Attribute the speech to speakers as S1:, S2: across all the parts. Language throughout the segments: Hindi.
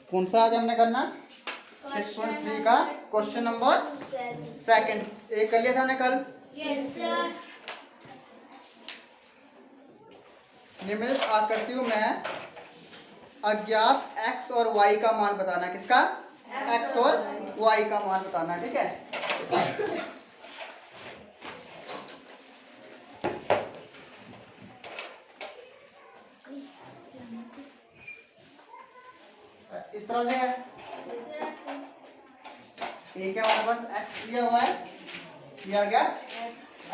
S1: कौन सा आज हमने करना 6.3 का क्वेश्चन नंबर सेकंड। एक कर लिया था हमने कल।
S2: Yes sir.
S1: निम्नलिखित आकृतियों में अज्ञात x और y का मान बताना। किसका? x और y का मान बताना। ठीक है, इस तरह से है। एक है हमारे पास x दिया हुआ है, ये आ गया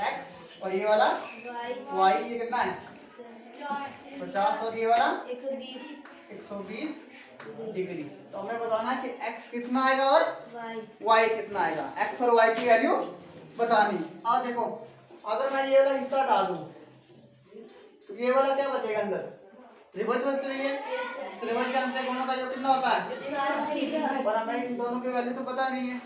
S1: x, और ये वाला y, ये कितना है 50, और ये वाला 120 डिग्री। तो हमें बताना है कि x कितना आएगा और y कितना आएगा। x और y की वैल्यू बतानी। अब देखो, अगर मैं ये वाला हिस्सा हटा दूं तो ये वाला क्या बचेगा अंदर? त्रिभुज बच रही है। त्रिभुज के अंतर कोणों का योग कितना होता है? और हमें इन दोनों की वैल्यू तो पता नहीं है।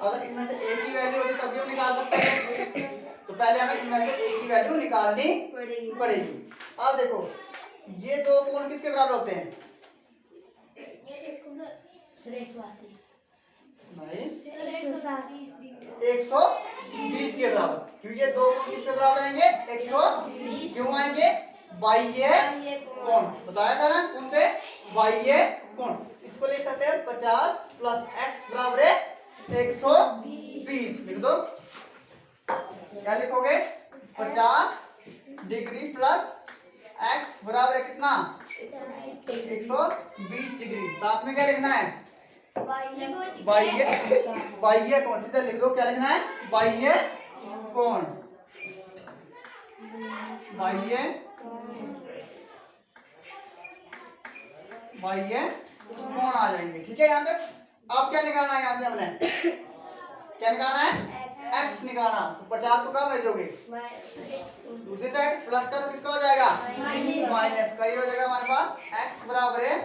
S1: अगर इनमें से एक की वैल्यू होती तब भी हम निकाल सकते हैं। तो पहले हमें इनमें से एक की वैल्यू निकालनी पड़ेगी। अब देखो, ये दो कोण किसके बराबर होते हैं? नहीं, 120 के बराबर। क्यों? ये दो कोण किसके बराबर आएंगे? 120। क्यों आएंगे? बाह्य कोण। बताया था ना कौन से? बाह्य कोण। इसको लिख सकते हैं 50 प्लस x बराबर है 120। लिख दो। क्या लिखोगे? 50 डिग्री प्लस x बराबर है कितना? 120 डिग्री। साथ में क्या लिखना है? बाह्य कोण। सीधा लिख दो। क्या लिखना है? बाह्य कोण। बाह्य कोण आ जाएंगे। ठीक है, यहाँ तक। अब क्या निकालना है? यहाँ से हमने क्या निकालना है? x निकालना। तो 50 को कहाँ भेजोगे? दूसरी साइड। प्लस का तो किसका हो जाएगा? माइनस का। ये हो जाएगा हमारे पास x बराबर है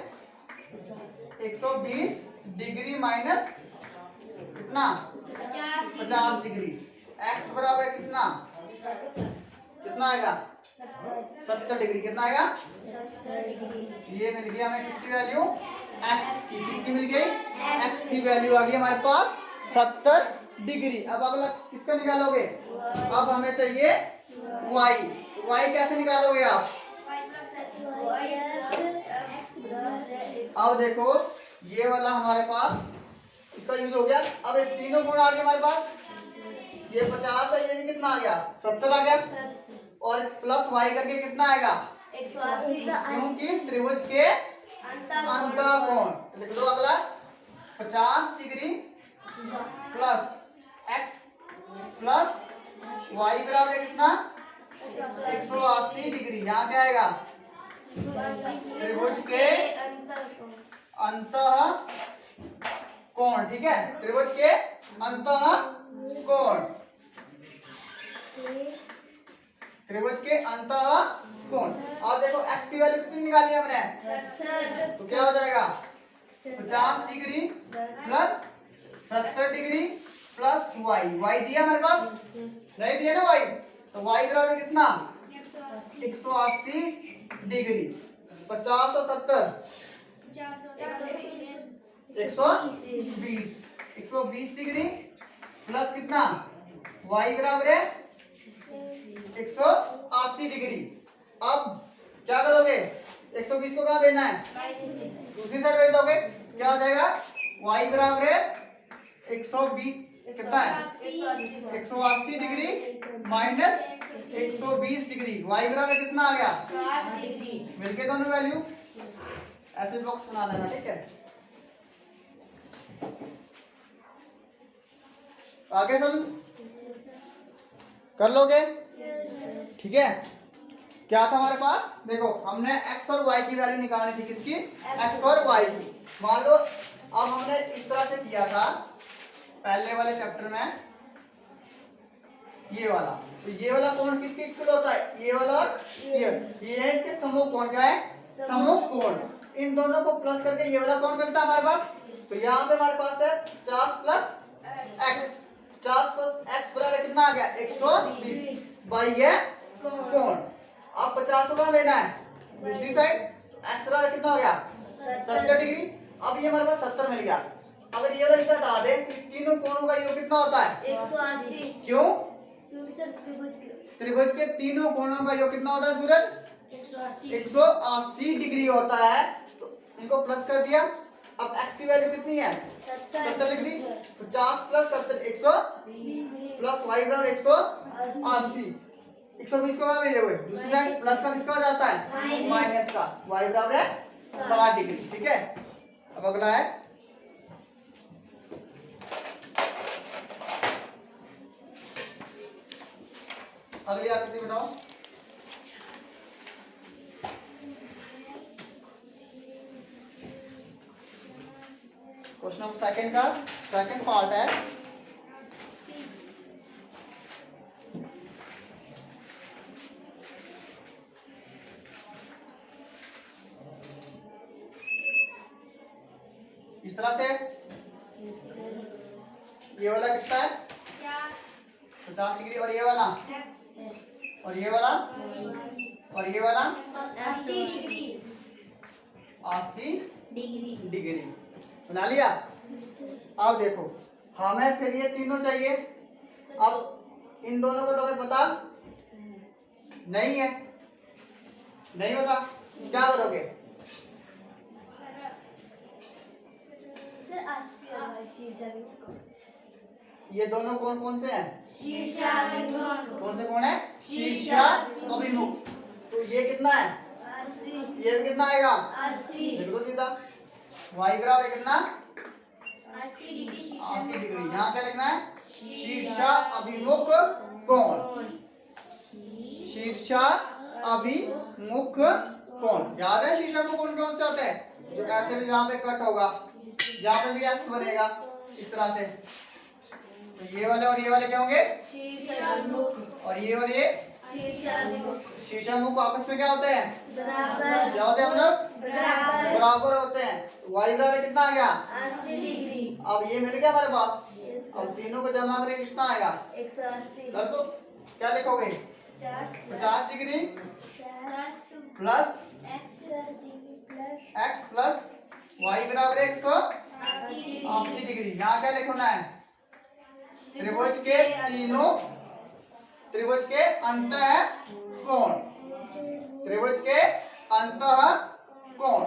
S1: 120 डिग्री माइनस कितना? 50 डिग्री। x बराबर है कितना? कितना आएगा? 70 डिग्री। कितना आएगा? ये मिल गया हमें किसकी वैल्यू? x की। किसकी मिल गई? x की वैल्यू आ गई हमारे पास 70 डिग्री। अब अगला किसका निकालोगे? अब हमें चाहिए y। y कैसे निकालोगे आप? अब देखो, ये वाला हमारे पास इसका यूज हो गया। अब ये तीनों गुण आ गए हमारे पास। ये 50 है, ये भी कितना आ गया? 70 आ गया। और प्लस y करके कितना आएगा?
S2: 180।
S1: क्योंकि त्रिभुज के अंतःकोण। लिख दो अगला 50 degree plus x plus y बराबर है कितना? 180 डिग्री। यहाँ क्या आएगा? त्रिभुज के अंतःकोण। ठीक है, त्रिभुज के अंतःकोण। त्रिभुज के अंतःकोण। अब देखो x की वैल्यू कितनी निकाली हमने? तो क्या हो जाएगा? 50 degree plus 70 degree plus y दिया हमारे पास? नहीं दिया ना y। तो y बराबर कितना? 180 डिग्री। 50 और 70 120 डिग्री प्लस कितना? y बराबर है 180 डिग्री। अब क्या करोगे? 120 को कहाँ भेजना है? दूसरी साइड भेज दोगे। क्या हो जाएगा? y बराबर है 120 कितना है? 180 डिग्री माइनस 120 डिग्री। y बराबर कितना आ गया?
S2: 60 डिग्री।
S1: मिलके दोनों वैल्यू ऐसे बॉक्स बना लेना। ठीक है, आगे सब कर लोगे? ठीक है, क्या था हमारे पास? देखो, हमने x और y की वैल्यू निकालनी थी। किसकी? x और y की। मान लो अब हमने इस तरह से किया था पहले वाले चैप्टर में, ये वाला। तो ये वाला कोण किसके इक्वल होता है? ये वाला और ये है इसके समूह कोण। क्या है? समूह कोण। इन दोनों को प्लस करके ये वाला कोण मिलता है हमारे पास। तो यहाँ पे हमारे पास है 50 प्लस x। 50 प्लस x बराबर कितना आ गया? 120 बाह्य कोण। अब 50 को कहाँ लेना है? दूसरी साइड। x बराबर कितना हो गया? 70 डिग्री। अब ये हमारे पास 70 मिल गया। अगर ये वाला रिश्ता हटा दे तो तीनों कोणों का योग कितना होता है?
S2: 180।
S1: क्यों?
S2: क्योंकि सर
S1: त्रिभुज के तीनों कोणों का योग कितना होता है सूरज? 180 डिग्री होता है। तो इनको प्लस कर दिया। अब x की वैल्यू कितनी है? 70 लिख दी। 50 प्लस 70 120 प्लस y बराबर 180। 120 को कहाँ भेजे हुए? दूसरी साइड प्लस का किसका हो जाता है? माइनस का। y बराबर है 60 डिग्री। ठीक है। अब अगला है अगली आकृति बनाओ। क्वेश्चन नंबर सेकंड का सेकंड पार्ट है। इस तरह से ये वाला कितना है? 50 डिग्री। और ये वाला और ये वाला और ये वाला
S2: 80 डिग्री
S1: 80 डिग्री बना लिया। अब देखो हमें फिर ये तीनों चाहिए। अब इन दोनों को तुम्हें पता नहीं है, नहीं पता, क्या करोगे? ये दोनों कौन कौन से हैं? कौन से कौन है? शीर्षा अभिमुख। तो ये कितना है?
S2: 80
S1: ये भी कितना आएगा?
S2: 80
S1: बिल्कुल सीधा। y बराबर है कितना?
S2: 80 डिग्री
S1: 80 डिग्री। यहाँ क्या लिखना है? शीर्षा अभिमुख कोण। शीर्षा अभिमुख कोण याद है? शीर्षा अभिमुख कोण कौन सा होता है? जो ऐसे भी यहाँ पे कट होगा, जहाँ पे भी x बनेगा इस तरह से। तो ये वाले और ये वाले क्या होंगे? और ये शीर्षामुख आपस में क्या होते हैं?
S2: बराबर
S1: क्या होते हैं हम लोग?
S2: बराबर
S1: बराबर होते हैं। y बराबर कितना आ गया?
S2: 80 डिग्री।
S1: अब ये मिल गया हमारे पास। अब तीनों को जमा करेंगे कितना आएगा?
S2: 180
S1: कर दो। क्या लिखोगे? 50 degree plus x plus y बराबर 180 डिग्री। यहाँ क्या लिखना है? त्रिभुज के तीनों त्रिभुज के अंतः कोण। त्रिभुज के अंतः कोण।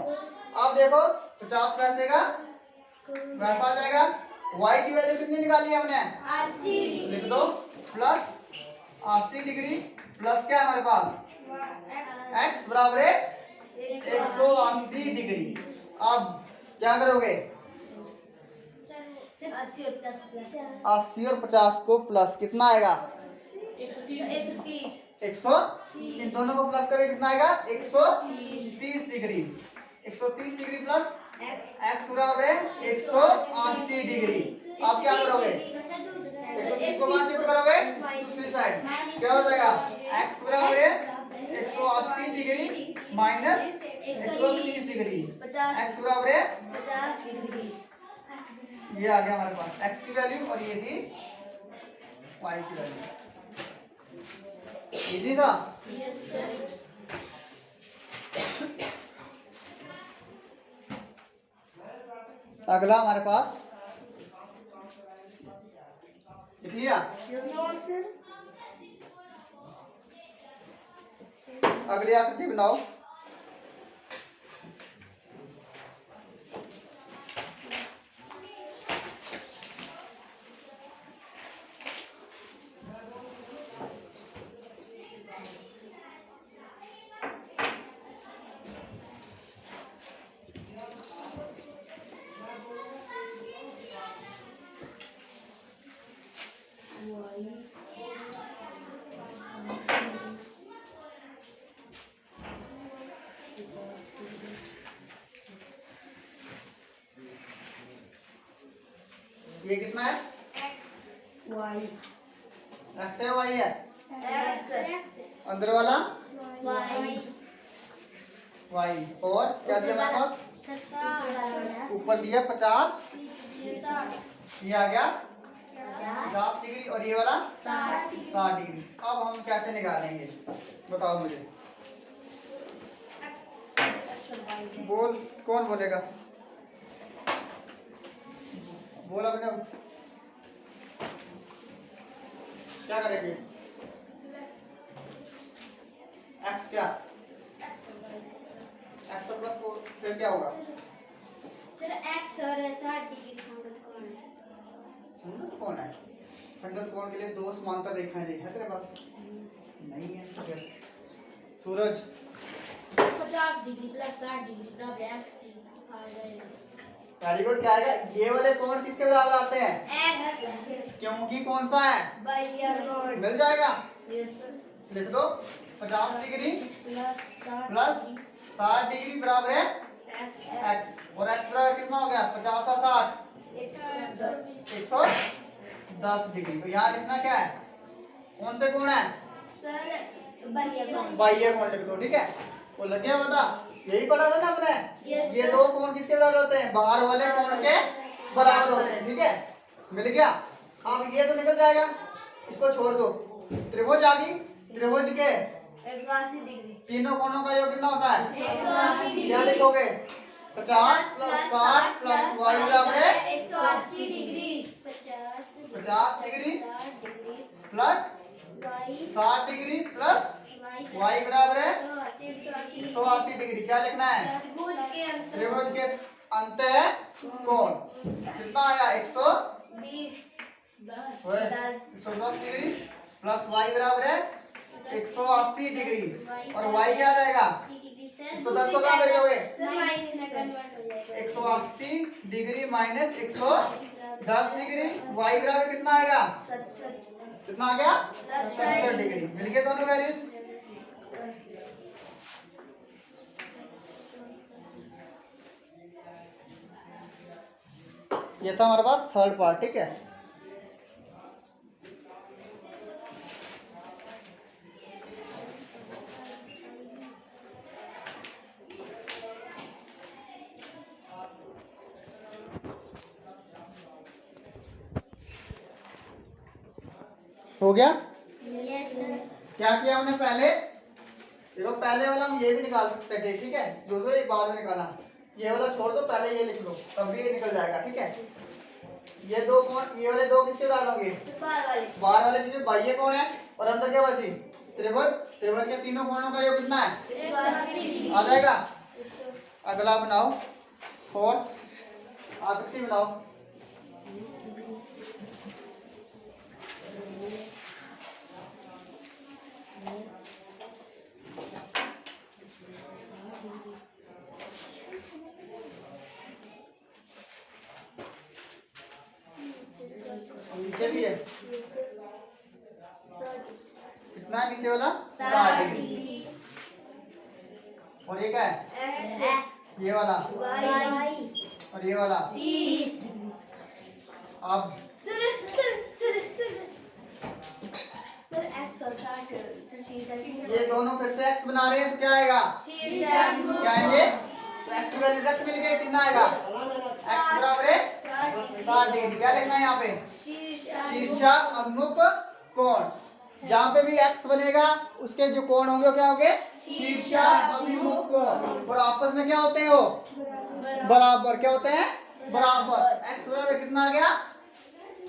S1: अब देखो 50 वैसे का वैसा आ जाएगा। y की वैल्यू कितनी निकाली है हमने?
S2: 80
S1: लिख दो। प्लस 80 डिग्री प्लस क्या है हमारे पास? x बराबर है 180 डिग्री। अब क्या करोगे? 80 और 50 को प्लस कितना आएगा?
S2: 130
S1: 100। इन दोनों को प्लस करें कितना आएगा? 130 डिग्री। 130 डिग्री प्लस x बराबर है 180 डिग्री। आप क्या करोगे? 130 को कहाँ शिफ्ट करोगे? दूसरी साइड। क्या हो जाएगा? x बराबर है 180 डिग्री माइनस 130 डिग्री। x बराबर है
S2: 50 डिग्री।
S1: ये आ गया हमारे पास x की वैल्यू और ये थी y की वैल्यू। इजी था। अगला हमारे पास लिख लिया। अगली आकृति बनाओ। ये कितना है? x है y है? अंदर वाला y। और क्या दिया हमारे पास? ऊपर दिया 50। ये आ गया 50 डिग्री और ये वाला 60 डिग्री। अब हम कैसे निकालेंगे बताओ मुझे? बोल, कौन बोलेगा? बोल अपने। क्या करेंगे? एक्स क्या? एक्स प्लस फिर क्या होगा?
S2: सर एक्स और 60 डिग्री संगत कोण है?
S1: संगत कौन है? संगत कोण के लिए दो समांतर रेखाएं दी है तेरे पास? नहीं है तो फिर सूरज
S3: 50 डिग्री प्लस 60 डिग्री बराबर एक्स की आ जाएगा।
S1: Very good. क्या आएगा? ये वाले कोण किसके बराबर आते हैं?
S2: एक्स
S1: क्योंकि कौन सा है?
S2: बाह्य कोण।
S1: मिल जाएगा।
S2: Yes sir.
S1: लिख दो 50 डिग्री
S3: प्लस
S1: प्लस 60 डिग्री बराबर है
S2: एक्स
S1: x और x बराबर कितना हो गया? 50 और 60 110 डिग्री। तो यहाँ लिखना क्या है? कौन से कोण है?
S2: सर बाह्य कोण।
S1: बाह्य कोण लिख दो। ठीक है, वो लग गया पता? यही पढ़ा था ना हमने।
S2: Yes,
S1: ये
S2: sir.
S1: दो कोण किसके बराबर होते हैं? बाहर वाले कोण के बराबर होते हैं। ठीक है, मिल गया। अब ये तो निकल जाएगा, इसको छोड़ दो। त्रिभुज आ गई। त्रिभुज के
S2: 180 डिग्री।
S1: तीनों कोणों का योग कितना होता है?
S2: 180 डिग्री।
S1: क्या लिखोगे? 50 प्लस 60 प्लस y बराबर है
S2: 180 degree.
S1: 50 degree
S2: 60 degree
S1: plus
S2: y
S1: 60 degree plus y बराबर है
S2: 180
S1: 180 डिग्री। क्या लिखना है?
S2: त्रिभुज के अंतर
S1: त्रिभुज के अंत है कोण कितना आया?
S2: 20
S1: 110 डिग्री प्लस y बराबर है 180 डिग्री और y क्या आ जाएगा? 110 को कहाँ भेजोगे? 180 डिग्री माइनस 110 डिग्री y बराबर कितना आएगा? कितना आ गया? 70 डिग्री। मिल गए दोनों वैल्यूज। ये था हमारे पास थर्ड पार्ट। ठीक है, हो गया। क्या किया हमने पहले? देखो पहले वाला हम ये भी निकाल सकते थे। ठीक है, दूसरा एक बाद में निकाला। ये वाला छोड़ दो, पहले ये लिख लो, तब भी ये निकल जाएगा। ठीक है, ये दो कोण, ये वाले दो किसके बराबर होंगे? बाहर वाले जिसमें बाह्य कोण है और अंदर क्या बची? त्रिभुज। त्रिभुज के तीनों कोणों का योग कितना है? आ जाएगा। अगला बनाओ, फोर्थ आकृति बनाओ। नीचे भी है कितना है? नीचे वाला 60 डिग्री और ये क्या है? ये वाला और ये वाला। अब ये दोनों फिर से x बना रहे हैं तो क्या आएगा? क्या आएंगे? तो x की वैल्यू रख मिल गई, कितना आएगा? x बराबर है 60 डिग्री। क्या लिखना है यहाँ पे? शीर्षाभिमुख कोण। जहाँ पे भी x बनेगा उसके जो कोण होंगे वो क्या होंगे? शीर्षाभिमुख कोण। और आपस में क्या होते हैं वो? बराबर। क्या होते हैं? बराबर। x बराबर कितना आ गया?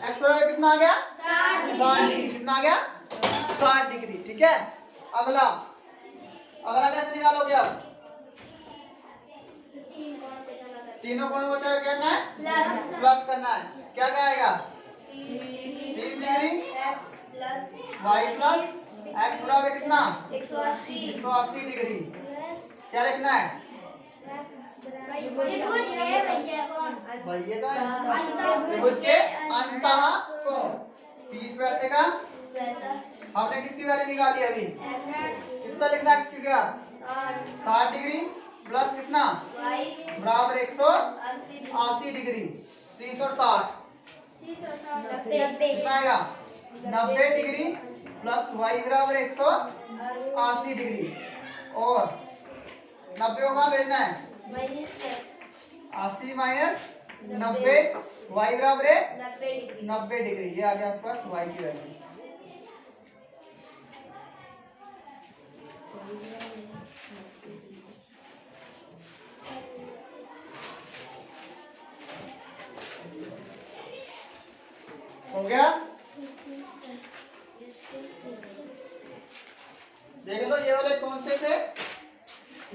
S1: x बराबर कितना आ गया? 60 डिग्री। कितना आ गया? 60 डिग्री। ठीक है, अगला अगला कैसे निकालोगे? अब तीनों कोणों को क्या करना है? प्लस करना है। क्या क्या आएगा? 30 डिग्री y प्लस x बराबर कितना? 180 डिग्री। क्या लिखना है? भैया का त्रिभुज के अंतः कोण 30 पैसे का। हमने किसकी वैल्यू निकाली अभी? कितना लिखना है? x की क्या? 60 डिग्री प्लस कितना? बराबर 180 डिग्री। 30 और 60 कितना आएगा? 90 डिग्री प्लस y बराबर 180 डिग्री। और 90 को कहाँ भेजना है? 80 माइनस 90 y बराबर है 90 डिग्री। ये आ गया आपके पास y की वैल्यू। हो गया। देख लो ये वाले कौन से थे,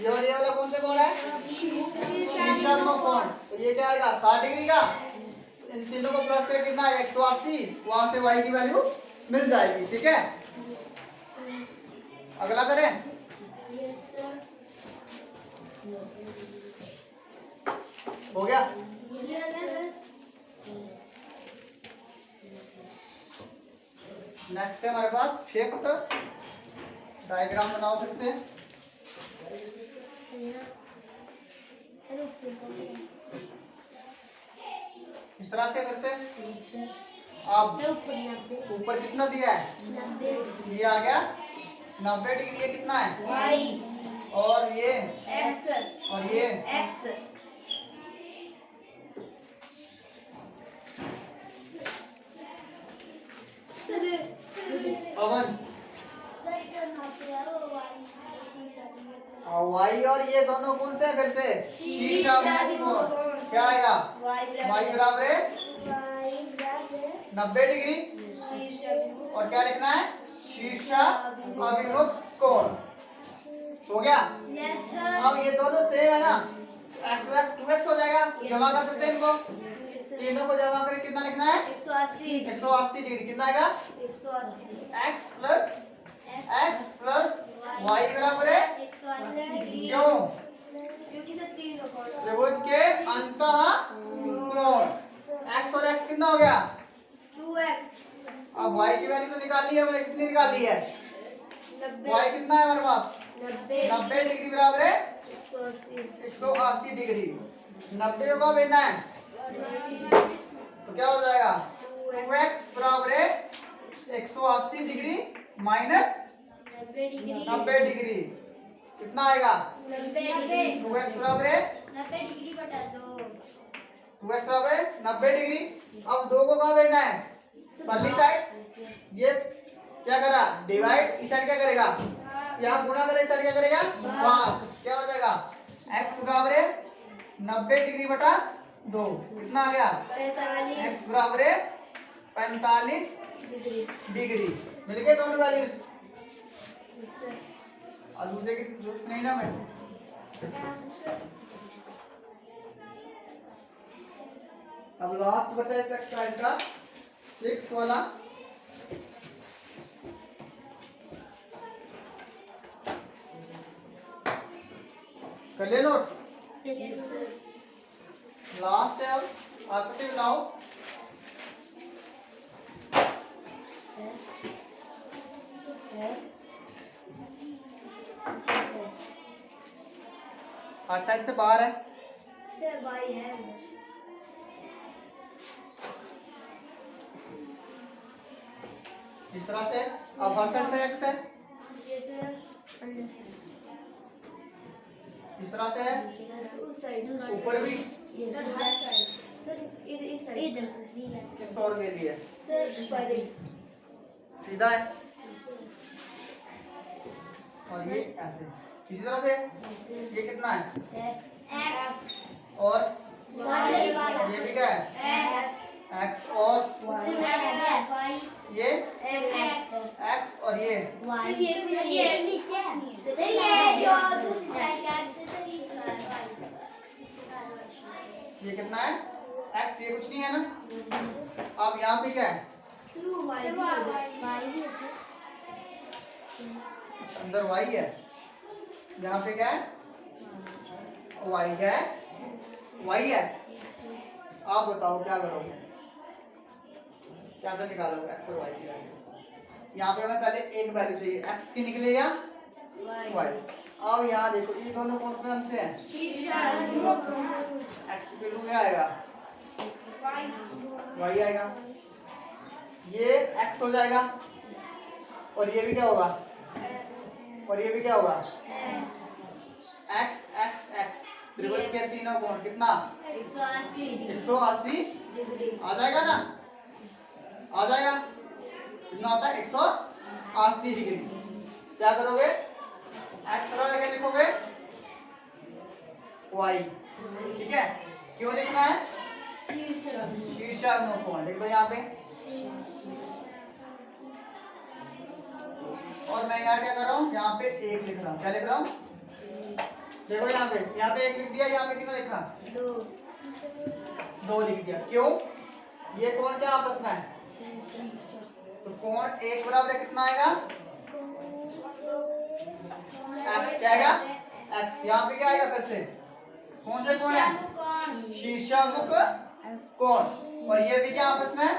S1: ये और ये वाला कौन से कोण है, शीर्षात्मक कोण। तो ये क्या आएगा 60 डिग्री का। इन तीनों को प्लस करके कितना है 180, वहां से y की वैल्यू मिल जाएगी। ठीक है, अगला करें। हो गया। नेक्स्ट है हमारे पास शिफ्ट डायग्राम बनाओ फिर से। इस तरह से फिर से। अब ऊपर कितना दिया है, ये आ गया 90 डिग्री। ये कितना है
S2: y
S1: और ये
S2: x
S1: और ये
S2: x
S1: पवन y और ये दोनों कौन से हैं फिर से शीर्षाभिमुख कोण। क्या आएगा y बराबर है 90 डिग्री और क्या लिखना है शीर्षाभिमुख कोण। हो गया। अब ये दोनों सेम है ना, x 2x हो जाएगा, जमा कर सकते हैं इनको, तीनों को जमा करके कितना लिखना है 180 डिग्री। कितना आएगा x प्लस y बराबर है क्यों,
S2: क्योंकि सब तीन
S1: त्रिभुज के अंतः कोण। x और x कितना हो गया
S2: 2x।
S1: अब y की वैल्यू तो निकाल ली है, हमने कितनी निकाल ली है, y कितना है हमारे पास 90 डिग्री बराबर है 180 डिग्री। 90 को कहाँ भेजना है, तो क्या हो जाएगा 2x बराबर है 180 डिग्री माइनस 90 डिग्री। कितना आएगा 2x बराबर है
S2: 90 डिग्री बटा 2।
S1: 2x बराबर है 90 डिग्री। अब 2 को कहाँ भेजना है, पल्ली साइड। ये क्या करा डिवाइड, इस साइड क्या करेगा यहाँ गुणा करे, इस साइड क्या करेगा भाग। क्या हो जाएगा x बराबर है 90 डिग्री बटा 2। कितना आ गया
S2: 45
S1: x बराबर है 45 डिग्री। मिल गए दोनों वैल्यूज। और दूसरे की जरूरत नहीं ना मैं। अब लास्ट बचा इस एक्सरसाइज का 6 वाला। कर ले नोट। लास्ट है, अब आकृति बनाओ। हर साइड से बाहर है, इस तरह से। अब हर साइड से x है, इस तरह से है, ऊपर भी किस और के लिए सीधा है, और ये ऐसे इसी तरह से। ये कितना है और ये भी क्या है x और ये x और ये कितना है x। ये कुछ नहीं है ना। अब यहाँ पे क्या है अंदर y है, यहाँ पे क्या है y क्या है y है। आप बताओ क्या करोगे, कैसे निकालोगे x और y की वैल्यू। यहाँ पे हमें पहले एक वैल्यू चाहिए, x की निकले या y। अब यहाँ देखो ये दोनों कौन कौन से हैं, x की वैल्यू क्या आएगा y आएगा, ये x हो जाएगा और ये भी क्या होगा और ये भी क्या होगा x x x। त्रिभुज के तीनों कोण कितना 180 आ जाएगा ना, आ जाएगा। कितना होता है 180 डिग्री। क्या करोगे x बराबर क्या लिखोगे y। ठीक है, क्यों लिखना है शीर्षाभिमुख कोण लिख दो यहाँ पे। और मैं यहाँ क्या कर रहा हूँ, यहाँ पे 1 लिख रहा हूँ। क्या लिख रहा हूँ, देखो यहाँ पे 1 लिख दिया, यहाँ पे कितना लिखा, 2 लिख दिया। क्यों, ये कोण क्या आपस में है, तो कोण 1 बराबर कितना आएगा, x। क्या आएगा, x। यहाँ पे क्या आएगा, फिर से कौन से कोण है, शीर्षामुख कोण। और ये भी क्या आपस में,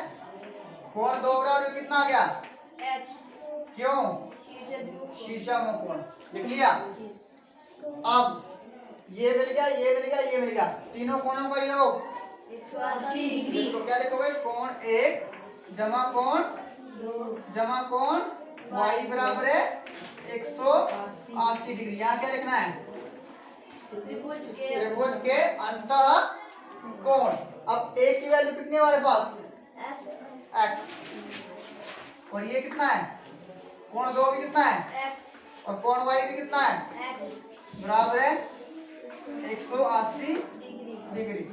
S1: कोण 2 बराबर कितना आ गया, क्यों, शीर्षामुख कोण। लिख लिया। अब ये मिल गया, ये मिल गया, ये मिल गया, तीनों कोणों का योग
S2: 180 डिग्री।
S1: तो क्या लिखोगे, कोण 1 जमा कोण 2 जमा कोण y बराबर है 180 डिग्री। यहाँ क्या लिखना है, त्रिभुज के अंतः कोण। अब एक की वैल्यू कितनी है हमारे पास, x। और ये कितना है, कोण 2 भी कितना है, और कोण y भी कितना है, बराबर है 180 degree.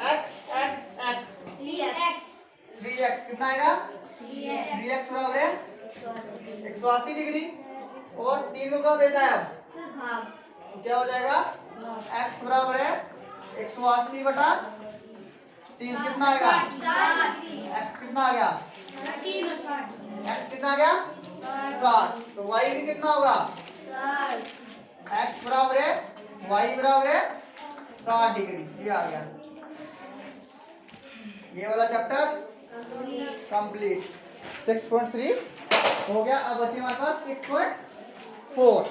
S1: x x x 3x कितना आएगा, 3x बराबर है 180 डिग्री। और तीनों का देता है, अब तो क्या हो जाएगा, x बराबर है 180 बटा 3 कितना आएगा, x कितना आ गया, x कितना आ गया 60। तो y भी कितना होगा, x बराबर है y बराबर है 60 डिग्री। ये आ गया, ये वाला चैप्टर कंप्लीट। 6.3 हो गया। अब बची हमारे पास 6.4।